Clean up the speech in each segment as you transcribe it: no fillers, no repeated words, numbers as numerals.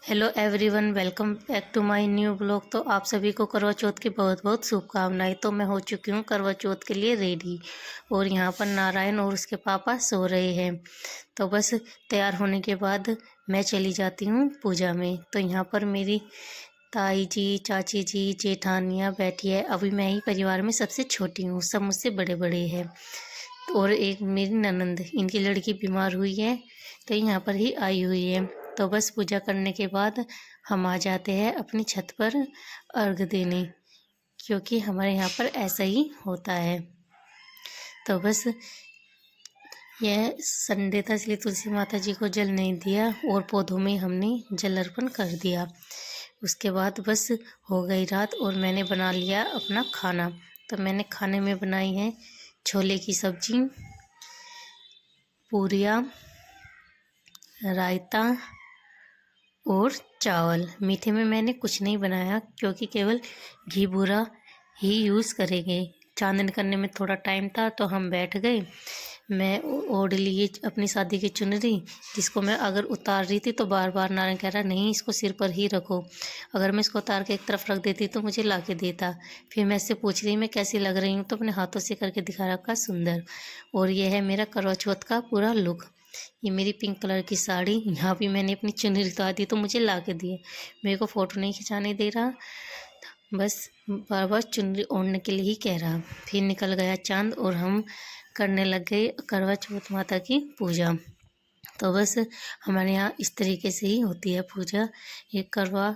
Hello everyone, welcome back to my new blog. तो आप सभी को करवा चौथ की बहुत बहुत शुभकामनाएं। तो मैं हो चुकी हूँ करवा चौथ के लिए रेडी, और यहाँ पर नारायण और उसके पापा सो रहे हैं। तो बस तैयार होने के बाद मैं चली जाती हूँ पूजा में। तो यहाँ पर मेरी ताई जी, चाची जी, जेठानियाँ बैठी है। अभी मैं ही परिवार में सबसे छोटी हूँ, सब मुझसे बड़े बड़े हैं। और एक मेरी ननंद, इनकी लड़की बीमार हुई है तो यहाँ पर ही आई हुई है। तो बस पूजा करने के बाद हम आ जाते हैं अपनी छत पर अर्घ देने, क्योंकि हमारे यहाँ पर ऐसा ही होता है। तो बस यह संडे था, इसलिए तुलसी माता जी को जल नहीं दिया और पौधों में हमने जल अर्पण कर दिया। उसके बाद बस हो गई रात और मैंने बना लिया अपना खाना। तो मैंने खाने में बनाई है छोले की सब्जी, पूरियाँ, रायता और चावल। मीठे में मैंने कुछ नहीं बनाया, क्योंकि केवल घी बूरा ही यूज़ करेंगे। चांदन करने में थोड़ा टाइम था तो हम बैठ गए। मैं ओढ़ लिए अपनी शादी की चुनरी, जिसको मैं अगर उतार रही थी तो बार बार नारायण कह रहा नहीं इसको सिर पर ही रखो। अगर मैं इसको उतार के एक तरफ रख देती तो मुझे ला के देता। फिर मैं इससे पूछ रही मैं कैसी लग रही हूँ, तो अपने हाथों से करके दिखा रखा सुंदर। और यह है मेरा करवा चौथ का पूरा लुक। ये मेरी पिंक कलर की साड़ी, यहाँ भी मैंने अपनी चुन्नी उतार दी तो मुझे ला के दिए। मेरे को फ़ोटो नहीं खिंचाने दे रहा, बस बार बार चुन्नी ओढ़ने के लिए ही कह रहा। फिर निकल गया चांद और हम करने लग गए करवा चौथ माता की पूजा। तो बस हमारे यहाँ इस तरीके से ही होती है पूजा। ये करवा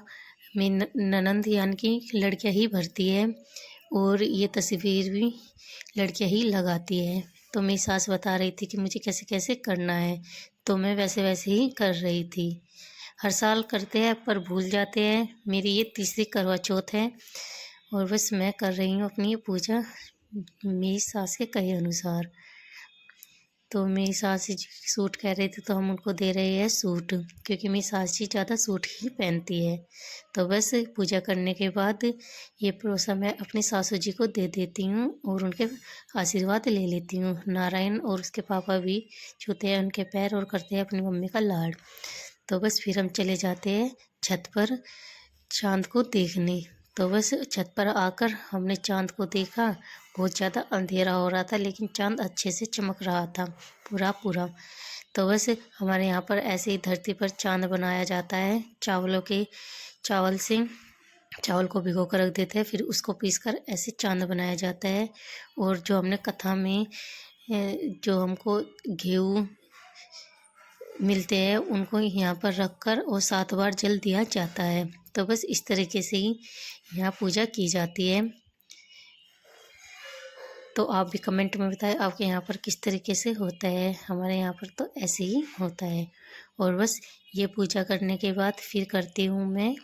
में ननंद यानी कि लड़कियाँ ही भरती है, और ये तस्वीर भी लड़कियाँ ही लगाती है। तो मेरी सास बता रही थी कि मुझे कैसे कैसे करना है, तो मैं वैसे वैसे ही कर रही थी। हर साल करते हैं पर भूल जाते हैं। मेरी ये तीसरी करवा चौथ है, और बस मैं कर रही हूँ अपनी ये पूजा मेरी सास के कहे अनुसार। तो मेरी सास जी सूट कह रहे थे तो हम उनको दे रहे हैं सूट, क्योंकि मेरी सास जी ज़्यादा सूट ही पहनती है। तो बस पूजा करने के बाद ये परोसा मैं अपनी सासू जी को दे देती हूँ और उनके आशीर्वाद ले लेती हूँ। नारायण और उसके पापा भी छूते हैं उनके पैर और करते हैं अपनी मम्मी का लाड़। तो बस फिर हम चले जाते हैं छत पर चाँद को देखने। तो बस छत पर आकर हमने चाँद को देखा। बहुत ज़्यादा अंधेरा हो रहा था, लेकिन चाँद अच्छे से चमक रहा था पूरा पूरा। तो बस हमारे यहाँ पर ऐसे ही धरती पर चाँद बनाया जाता है। चावल से चावल को भिगो कर रख देते हैं, फिर उसको पीसकर ऐसे चाँद बनाया जाता है। और जो हमने कथा में जो हमको घेऊ मिलते हैं उनको यहाँ पर रखकर और 7 बार जल दिया जाता है। तो बस इस तरीके से ही यहाँ पूजा की जाती है। तो आप भी कमेंट में बताएं आपके यहाँ पर किस तरीके से होता है। हमारे यहाँ पर तो ऐसे ही होता है। और बस ये पूजा करने के बाद फिर करती हूँ मैं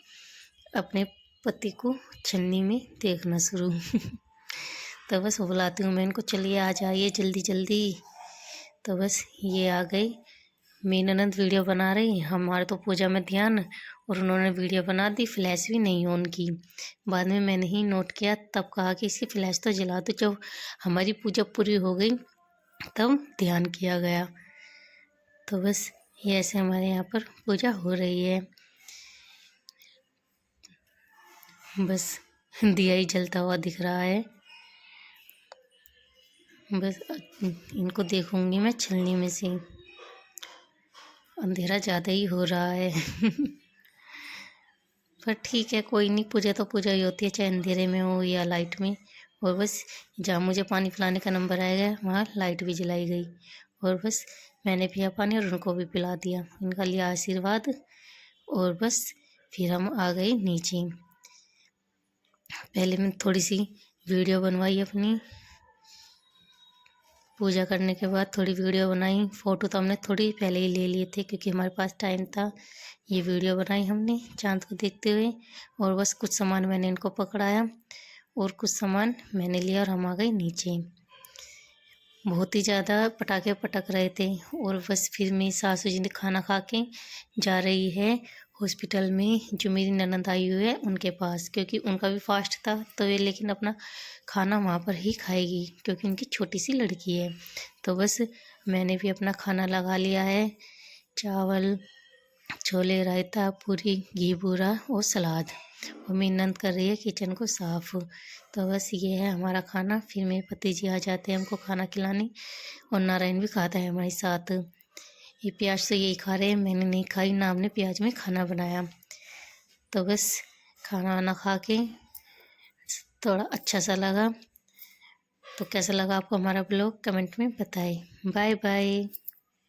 अपने पति को छन्नी में देखना शुरू। तो बस बुलाती हूँ मैं इनको, चलिए आ जाइए जल्दी जल्दी। तो बस ये आ गई। मेरी ननद वीडियो बना रही, हमारे तो पूजा में ध्यान, और उन्होंने वीडियो बना दी। फ्लैश भी नहीं ऑन की। बाद में मैंने ही नोट किया, तब कहा कि इसकी फ्लैश तो जला दो। जब हमारी पूजा पूरी हो गई तब ध्यान किया गया। तो बस ये ऐसे हमारे यहाँ पर पूजा हो रही है। बस दिया ही जलता हुआ दिख रहा है। बस इनको देखूंगी मैं छलनी में से। अंधेरा ज़्यादा ही हो रहा है। पर ठीक है, कोई नहीं, पूजा तो पूजा ही होती है, चाहे अंधेरे में हो या लाइट में। और बस जहाँ मुझे पानी पिलाने का नंबर आएगा वहाँ लाइट भी जलाई गई। और बस मैंने पिया पानी और उनको भी पिला दिया, उनका लिया आशीर्वाद। और बस फिर हम आ गए नीचे। पहले मैं थोड़ी सी वीडियो बनवाई अपनी पूजा करने के बाद, थोड़ी वीडियो बनाई। फ़ोटो तो हमने थोड़ी पहले ही ले लिए थे, क्योंकि हमारे पास टाइम था। ये वीडियो बनाई हमने चाँद को देखते हुए। और बस कुछ सामान मैंने इनको पकड़ाया और कुछ सामान मैंने लिया, और हम आ गए नीचे। बहुत ही ज़्यादा पटाखे पटक रहे थे। और बस फिर मेरी सासू जी ने खाना खा के जा रही है हॉस्पिटल में, जो मेरी ननद आई हुई है उनके पास, क्योंकि उनका भी फास्ट था। तो ये लेकिन अपना खाना वहाँ पर ही खाएगी, क्योंकि उनकी छोटी सी लड़की है। तो बस मैंने भी अपना खाना लगा लिया है। चावल, छोले, रायता, पूरी, घी बूरा और सलाद। और मिन्नत कर रही है किचन को साफ। तो बस ये है हमारा खाना। फिर मेरे पति जी आ जाते हैं हमको खाना खिलाने, और नारायण भी खाता है हमारे साथ। ये प्याज तो यही खा रहे हैं, मैंने नहीं खाई ना, हमने प्याज में खाना बनाया। तो बस खाना वाना खा के थोड़ा अच्छा सा लगा। तो कैसा लगा आपको हमारा ब्लॉग कमेंट में बताएं। Bye bye.